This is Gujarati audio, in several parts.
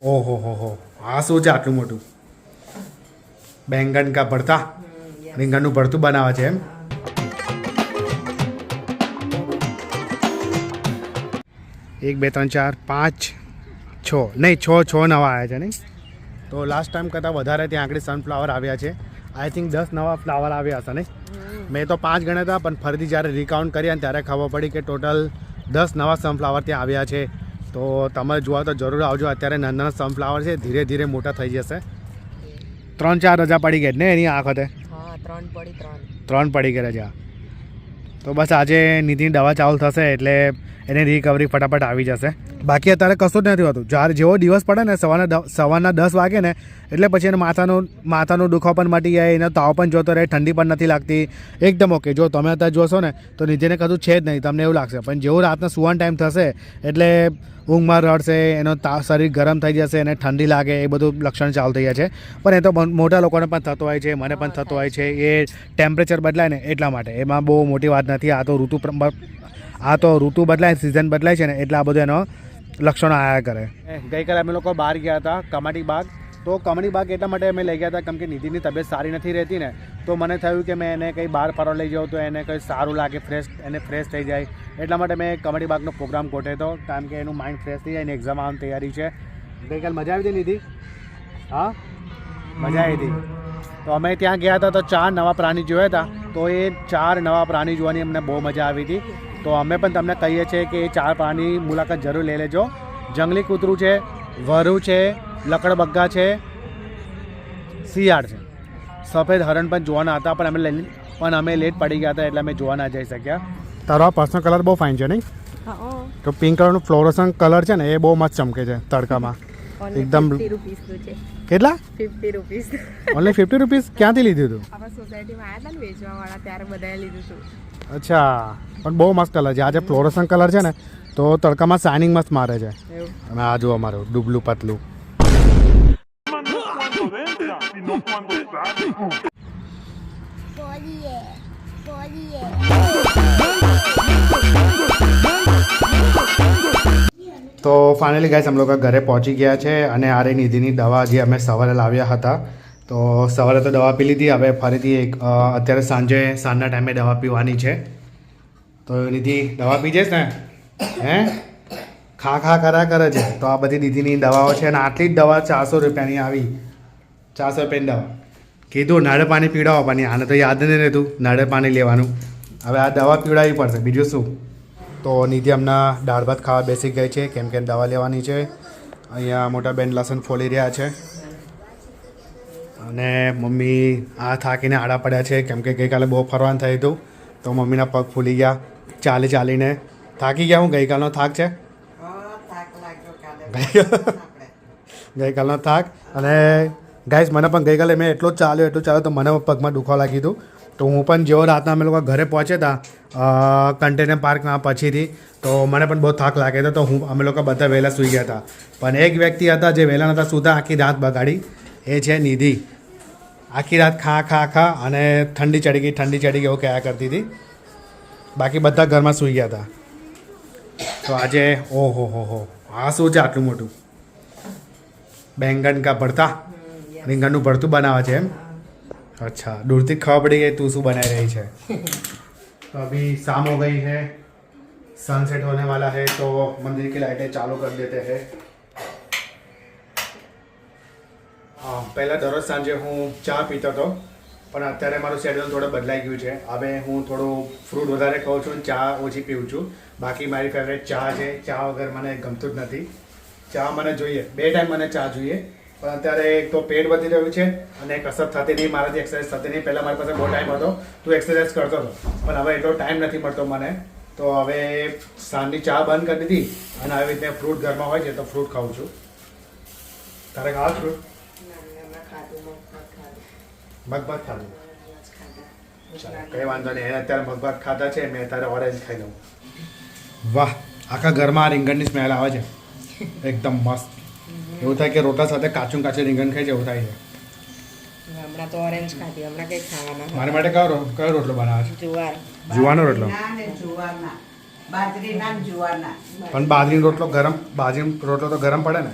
ઓહો હો આ શું છે આટલું મોટું બેંગન કા ભરતા રીંગણનું ભરતું બનાવે છે એમ 1 2 3 4 5 6 નહીં 6 નવા આવ્યા છે નહીં તો લાસ્ટ ટાઈમ કરતાં વધારે ત્યાં આગળ સનફ્લાવર આવ્યા છે આઈ થિંક 10 નવા ફ્લાવર આવ્યા હશે નહીં મેં તો 5 ગણ્યા હતા પણ ફરીથી જ્યારે રિકાઉન્ટ કર્યા ત્યારે ખબર પડી કે ટોટલ 10 નવા સનફ્લાવર ત્યાં આવ્યા છે તો તમે જોવા તો જરૂર આવજો અત્યારે નાના સનફ્લાવર છે ધીરે ધીરે મોટા થઈ જશે 3-4 રજા પડી ગઈ ને એની આ વખતે 3 પડી ગઈ રજા તો બસ આજે નિધિની દવા ચાલુ થશે એટલે એની રિકવરી ફટાફટ આવી જશે બાકી અત્યારે કશું જ નથી હોતું જ્યારે જેવો દિવસ પડે ને સવારના 10 વાગે ને એટલે પછી એને માથાનો દુખાવો પણ મટી જાય એનો તાવ પણ જોતો રહે ઠંડી પણ નથી લાગતી એકદમ ઓકે જો તમે અત્યારે જોશો ને તો નિધિને કશું છે જ નહીં તમને એવું લાગશે પણ જેવું રાતના સુવાનો ટાઈમ થશે એટલે ઊંઘમાં રડશે એનો શરીર ગરમ થઈ જશે અને ઠંડી લાગે એ બધું લક્ષણ ચાલુ થઈ જાય છે પણ એ તો મોટા લોકોને પણ થતો હોય છે મને પણ થતો હોય છે એ ટેમ્પરેચર બદલાય ને એટલા માટે એમાં બહુ મોટી વાત નથી આ તો ઋતુ બદલાય સિઝન બદલાય છે ને એટલે આ બધું એનો લક્ષણો આવ્યા કરે ગઈકાલે અમે લોકો બહાર ગયા હતા કમાટી બાગ તો કમાટી બાગ એટલા માટે અમે લઈ ગયા હતા કેમ કે નિધિની તબિયત સારી નથી રહેતી ને તો મને થયું કે મેં એને કંઈ બહાર ફરવા લઈ જાઉં તો એને કંઈ સારું લાગે ફ્રેશ થઈ જાય એટલા માટે મેં કમાટી બાગનો પ્રોગ્રામ ગોઠવ્યો હતો કારણ કે એનું માઇન્ડ ફ્રેશ થઈ જાય અને એક્ઝામ આવવાની તૈયારી છે ગઈકાલે મજા આવી હતી નિધિ હા મજા આવી હતી તો અમે ત્યાં ગયા હતા તો 4 નવા પ્રાણી જોયા હતા તો એ 4 નવા પ્રાણી જોવાની અમને બહુ મજા આવી હતી તો અમે પણ તમને કહીએ છીએ કે એ 4 પ્રાણી મુલાકાત જરૂર લઈ લેજો જંગલી કૂતરું છે વરુ છે લકડબગ્ગા છે શિયાળ છે સફેદ હરણ પણ જોવાના હતા પણ અમે લેટ પડી ગયા હતા એટલે અમે જોવા ના જઈ શક્યા તારો આ પર્સનલ કલર બહુ ફાઇન છે નહીં તો પિંક કલરનું ફ્લોરોસન કલર છે ને એ બહુ મસ્ત ચમકે છે તડકામાં એકદમ કેટલા 50 રૂપીસ ઓનલી 50 રૂપીસ ક્યાંથી લીધું હતું આપણા સોસાયટીમાં આવ્યા હતા ને વેચવાવાળા ત્યારે બધાએ લીધું હતું અચ્છા પણ બહુ મસ્ત કલર છે આ જે ફ્લોરોસન કલર છે ને તો તડકામાં શાઇનિંગ મસ્ત મારે છે અને આ જુઓ અમારું ડુબલું પતલું તો ફાઇનલી ગાઈસ हम लोग ઘરે પહોંચી ગયા છે અને આ રહી નિધિની દવા જે અમે સવારે લાવ્યા હતા તો સવારે તો દવા પી લીધી હવે ફરીથી અત્યારે સાંજના ટાઈમે દવા પીવાની છે તો નિધિ દવા પી જઈશ ને હે ખા કરે છે તો આ બધી નિધિની દવાઓ છે અને આટલી જ દવા 400 રૂપિયાની આવી 400 રૂપિયાની દવા કીધું નાળે પાણી પીવડાવો પણ આને તો યાદ નહીં રહેતું નાળે પાણી લેવાનું હવે આ દવા પીવડાવવી પડશે બીજું શું તો નિધિ હમણાં દાળ ભાત ખાવા બેસી ગઈ છે કેમ કે દવા લેવાની છે અહીંયા મોટા બેન લસણ ફોલી રહ્યા છે અને મમ્મી આ થાકીને આડા પડ્યા છે કેમ કે ગઈકાલે બહુ ફરવાનું થયું હતું તો મમ્મીના પગ ફૂલી ગયા ચાલીને થાકી ગયા હું ગઈકાલનો થાક છે ગઈકાલનો થાક અને ગાઈસ મને પણ ગઈકાલે મેં એટલું જ ચાલ્યો તો મને પગમાં દુખવા લાગી હતું તો હું પણ જેવો રાતના અમે લોકો ઘરે પહોંચ્યા હતા કન્ટેનર પાર્કના પછીથી તો મને પણ બહુ થાક લાગે હતો તો અમે લોકો બધા વહેલા સૂઈ ગયા હતા પણ એક વ્યક્તિ હતા જે વહેલા નહોતા સૂતા આખી રાત બગાડી એ છે નિધિ આખી રાત ખા અને ઠંડી ચડી ગઈ એવું કહેવા કરતી હતી બાકી બધા ઘરમાં સૂઈ ગયા હતા તો આજે ઓહો આ શું છે આટલું મોટું બેંગન કા ભરતા રીંગણનું ભરતું બનાવે છે એમ अच्छा दूरથી खबर पड़ी गई तू શું बना रही है तो अभी शाम हो गई है सनसेट होने वाला है तो मंदिर की लाइटें चालू कर देते हैं પહેલાં દરરોજ સાંજે હું ચા પીતો હતો પણ અત્યારે મારું શેડ્યુલ થોડું બદલાઈ ગયું છે હવે હું થોડું ફ્રૂટ વધારે ખાઉં છું ચા ઓછી પીવું છું બાકી મારી ફેવરેટ ચા છે ચા વગર મને ગમતું જ નથી ચા મને જોઈએ 2 ટાઈમ મને ચા જોઈએ પણ અત્યારે એક તો પેટ વધી રહ્યું છે અને કસરત થતી નહીં મારાથી એક્સરસાઇઝ થતી નહીં પહેલાં મારી પાસે બહુ ટાઈમ હતો તો એક્સરસાઇઝ કરતો હતો પણ હવે એટલો ટાઈમ નથી મળતો મને તો હવે સાંજની ચા બંધ કરી દીધી અને આવી રીતે ફ્રૂટ ઘરમાં હોય છે તો ફ્રૂટ ખાઉં છું તારે ખાવા ફ્રૂટ મગભાત ખાધું ચાલો કંઈ વાંધો નહીં એને અત્યારે મગભાત ખાધા છે મેં અત્યારે ઓરેન્જ ખાઈ લઉં વાહ આખા ઘરમાં રીંગણની સ્મેલ આવે છે એકદમ મસ્ત એવું થાય કે રોટલા સાથે કાચું રીંગણ ખાઈ છે એવું થાય છે હમણાં તો ઓરેન્જ ખાધી હમણાં કઈ ખાવાના મારા માટે કયો રોટલો બનાવે છે જુવારનો રોટલો પણ બાજરીનો રોટલો તો ગરમ પડે ને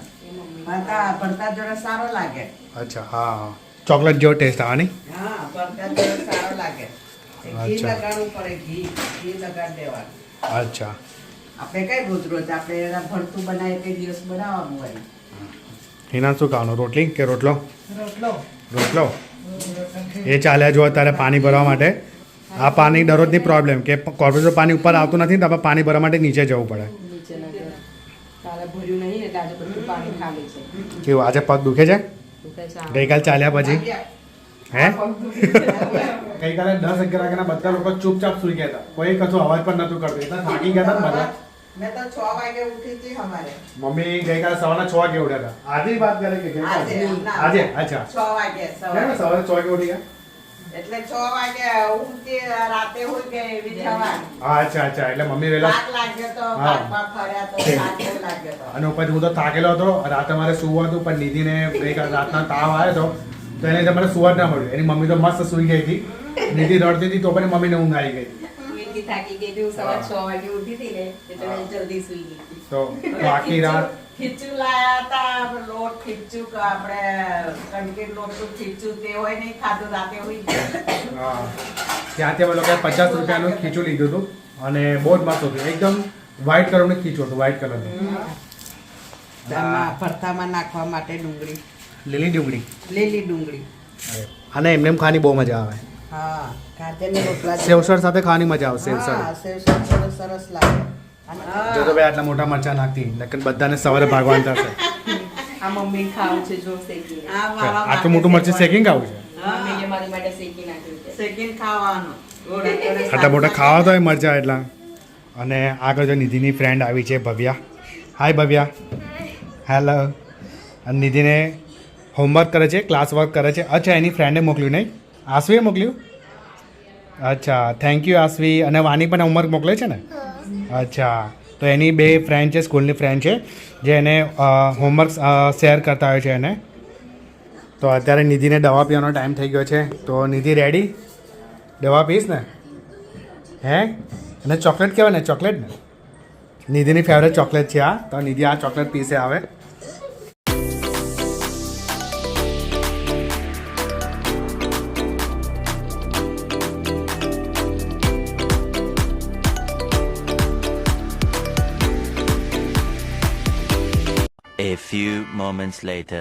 ભરતા જોડે સારો લાગે. અચ્છા હા ચોકલેટ જેવો ટેસ્ટ આવે નહીં હા, ભરતા જોડે સારો લાગે. ઘી અચ્છા. લગાડવું પડે, ઘી લગાડી દેવાનું. અચ્છા આપણે કઈ રોજ આપણે એના ભરતું બનાવીએ તે દિવસ બનાવવાનું હોય. એના શું ખાવાનું રોટલી કે રોટલો રોટલો. રોટલો એ ચાલ્યા જો અત્યારે પાણી ભરવા માટે આ પાણી દરરોજની પ્રોબ્લેમ કે કોર્પોરેશન પાણી ઉપર આવતું નથી ને તો આપણે પાણી ભરવા માટે નીચે જવું પડે નીચે ના ઘર. કાલે ભર્યું નહીં એટલે આજે બધું પાણી ખાલી છે. કેવું આજે પગ દુખે છે દુખે છે આમ. ગઈકાલ ચાલ્યા પછી હે પગ દુખે છે. ગઈકાલે 10-11 વાગ્યાના બધા લોકો ચૂપચાપ સુઈ ગયા હતા કોઈ કશું અવાજ પણ નતું કરતું એટલે થાકી ગયા હતા ને બધા મેં તો 6 વાગે ઉઠી હતી અમારે. મમ્મી ગઈકાલે સવારના 6 વાગે ઉઠ્યા હતા આજે વાત કરે કે ગઈકાલે? આજે અચ્છા 6 વાગે કેમ સવારે. સવારે 6 વાગે ઉઠી ગયા એટલે 6 વાગે ઊંઘતી રાતે હોય કે એવી થવાની. હા અચ્છા અચ્છા એટલે મમ્મી વહેલા થાક લાગ્યો તો હા. બાગમાં ફર્યા તો થાક બહુ લાગ્યો તો. અને પછી હું તો થાકેલો હતો રાતે મારે સુવું હતું પણ નિધિને ગઈકાલ રાતના તાવ આવ્યો હતો તો એને લીધે મને સુવા જ ના મળ્યું એની મમ્મી તો મસ્ત સુઈ ગઈ હતી નિધિ રડતી હતી તો પણ મમ્મીને ઊંઘ આવી ગઈ વીંટી થાકી ગઈ હતી. હું સવાર 6 વાગે ઉઠી હતી ને એટલે હા. મેં જલ્દી સૂઈ ગઈ હતી. તો આખી રાત ખીચું લાયા હતા લોટ ખીચું કે આપણે કણકી લોટનું ખીચું તે હોય નહીં ખાધું રાતે હોય હા, ત્યાંથી અમે લોકોએ 50 રૂપિયાનું ખીચું લીધું હતું અને બહુ જ મસ્ત હતું એકદમ વ્હાઈટ કલરનું ખીચું હતું વ્હાઈટ કલરનું ભરતામાં નાખવા માટે ડુંગળી લીલી ડુંગળી લીલી ડુંગળી અને એમને એમ ખાવાની બહુ મજા આવે હા કાચેને રોટલા સેવસર સાથે ખાવાની મજા આવે સેવસર હા, સેવસર થોડું સરસ લાગે અને જો તો ભાઈ આટલા મોટા મરચા નાખતી નકર બધાને સવારે ભાગવાનું થશે આ મમ્મી ખાવું છે જો શેકીને. આ મારા આટલું મોટું મરચું શેકીને ખાવું છે મમ્મીએ મારી માટે શેકી નાખ્યું છે. શેકીને ખાવાનું ગોળ જોડે આટલા મોટા ખાવા તો હોય મરચા એટલા અને આગળ જો નિધિની ફ્રેન્ડ આવી છે ભવ્યા હાય ભવ્યા હેલો અને નિધિને હોમવર્ક કરે છે ક્લાસ વર્ક કરે છે અચ્છા એની ફ્રેન્ડે મોકલ્યું નહીં આસવીએ મોકલ્યું અચ્છા થેન્ક યુ આસવી અને વાની પણ હોમવર્ક મોકલે છે ને અચ્છા તો એની બે ફ્રેન્ડ છે સ્કૂલની ફ્રેન્ડ છે જે એને હોમવર્ક શેર કરતા હોય છે એને તો અત્યારે નિધિને દવા પીવાનો ટાઈમ થઈ ગયો છે તો નિધિ રેડી દવા પીશ ને હે અને ચોકલેટ કહેવાય ને ચોકલેટ ને નિધિની ફેવરેટ ચોકલેટ છે આ તો નિધિ આ ચોકલેટ પીસે આવે A few moments later.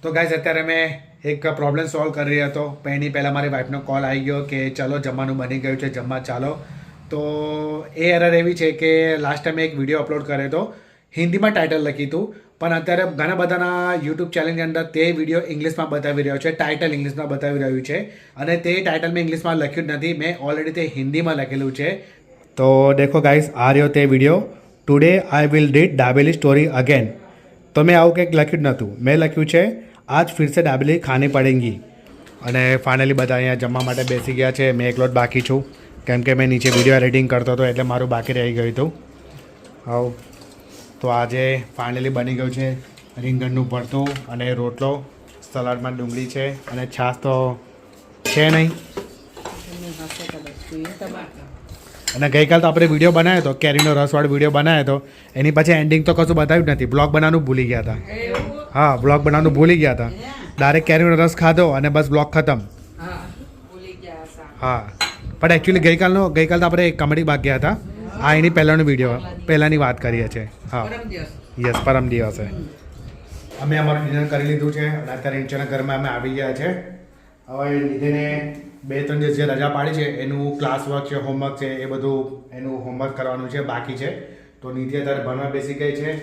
તો ગાઈઝ અત્યારે મેં એક પ્રોબ્લેમ સોલ્વ કરી રહ્યો હતો પણ એની પહેલાં મારી વાઈફનો કોલ આવી ગયો કે ચલો જમવાનું બની ગયું છે જમવા ચાલો તો એ એરર એવી છે કે લાસ્ટ ટાઈમ એક વિડીયો અપલોડ કર્યો હતો હિન્દીમાં ટાઇટલ લખ્યું હતું પણ અત્યારે ઘણા બધાના યુટ્યુબ ચેનલની અંદર તે વિડીયો ઇંગ્લિશમાં બતાવી રહ્યો છે ટાઇટલ ઇંગ્લિશમાં બતાવી રહ્યું છે અને તે ટાઇટલ મેં ઇંગ્લિશમાં લખ્યું જ નથી મેં ઓલરેડી તે હિન્દીમાં લખેલું છે તો દેખો ગાઈઝ આ રહ્યો તે video today I will read dabeli story again તો મેં આવું કંઈક લખ્યું જ નહોતું મેં લખ્યું છે આજ ફિર સે દાબેલી ખાની પડેંગી અને ફાઇનલી બધા અહીંયા જમવા માટે બેસી ગયા છે મેં એકલો જ બાકી છું કેમ કે મેં નીચે વિડીયો એડિટિંગ કરતો હતો એટલે મારું બાકી રહી ગયું હતું હવ તો આજે ફાઇનલી બની ગયું છે રીંગણનું ભરતું અને રોટલો સલાડમાં ડુંગળી છે અને છાશ તો છે નહીં અને ગઈકાલ તો આપણે વિડીયો બનાવ્યો હતો કેરીનો રસવાળો વિડીયો બનાવ્યો હતો એની પછી એન્ડિંગ તો કશું બતાવ્યું જ નથી બ્લોગ બનાવવાનું ભૂલી ગયા હતા હા બ્લોગ બનાવવાનું ભૂલી ગયા હતા ડાયરેક્ટ કેરીનો રસ ખાધો અને બસ બ્લોગ ખતમ હા ભૂલી ગયા હતા. હા પણ એકચ્યુઅલી ગઈકાલ તો આપણે કોમેડી ભાગ ગયા હતા આ એની પહેલાંનો વિડીયો પહેલાંની વાત કરીએ છીએ હા પરમ દિવસ યસ પરમ દિવસે અમે અમારું ડિનર કરી લીધું છે અને અત્યારે નીચેના ઘરમાં અમે આવી ગયા છે હવે નિધિને 2-3 દિવસ જે રજા પાડી છે એનું ક્લાસ વર્ક છે હોમવર્ક છે એ બધું એનું હોમવર્ક કરવાનું છે બાકી છે તો નિધિ અત્યારે ભણવા બેસી ગઈ છે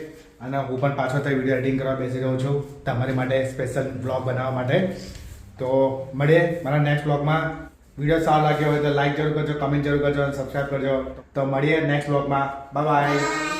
અને હું પણ પાછો ત્યાં વિડીયો એડિટિંગ કરવા બેસી રહ્યો છું તમારી માટે સ્પેશિયલ બ્લોગ બનાવવા માટે તો મળીએ મારા નેક્સ્ટ બ્લોગમાં વિડીયો સારો લાગ્યો હોય તો લાઈક જરૂર કરજો કમેન્ટ જરૂર કરજો અને સબસ્ક્રાઈબ કરજો તો મળીએ નેક્સ્ટ બ્લોગમાં બાય બાય